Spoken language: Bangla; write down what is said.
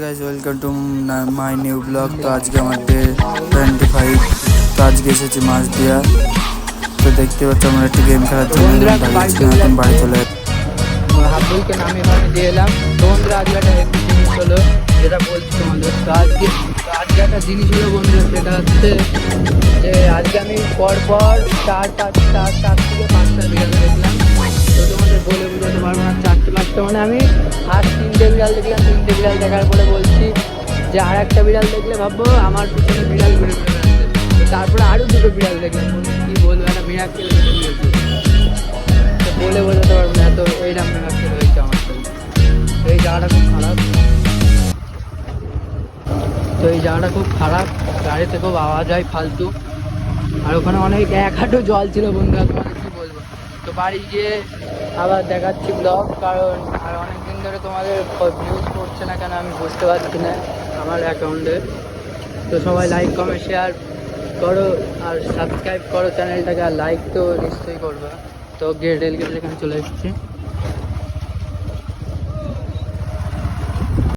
Guys, welcome to my new blog. তো আজকে আমাদের 25, তো আজকে এসেছি মাছ দিয়া। তো দেখতে পাচ্ছ আমরা একটি গেম খেলার জন্য এখন বাড়ি চলে হাবুলকে নামে ওখানে দিয়ে এলাম। তো বন্ধুরা আজকে একটা জিনিস হলো, যেটা বলছি তোমাদের। তো আজকে একটা জিনিস হলো বন্ধুরা, সেটা হচ্ছে যে আজকে আমি পরপর চার থেকে পাঁচটা বিড়াল দেখলাম। তো তোমাদের বলে বোঝাতে পারবো না, 4-5টা মানে আমি ফার্স্ট 3টে বিড়াল দেখলাম। 3টে বিড়াল দেখার পরে বলছি যে আর একটা বিড়াল দেখলে ভাববো আমার পিছনে বিড়াল ঘুরে ঘুরে বেড়াচ্ছে। তারপরে আরও 2টো বিড়াল দেখলাম। কী বলবো, একটা মিরাক্কেল বলে বোঝাতে পারবো না, এত এইরকম মিরাক্কেল হয়েছে আমার সাথে। তো এই জায়গাটা খুব খারাপ, গাড়িতে খুব আওয়াজ হয় ফালতু। আর ওখানে অনেক এক হাঁটু জল ছিল বন্ধুরা, তোমাকে কী বলবো। তো বাড়ি গিয়ে আবার দেখাচ্ছি ব্লগ, কারণ আর অনেক দিন ধরে তোমাদের ভিউজ করছে না কেন আমি বুঝতে পারছি না আমার অ্যাকাউন্টে। তো সবাই লাইক কমেন্ট শেয়ার করো আর সাবস্ক্রাইব করো চ্যানেলটাকে, আর লাইক তো নিশ্চয়ই করবে। তো গেট এখানে চলে এসেছি।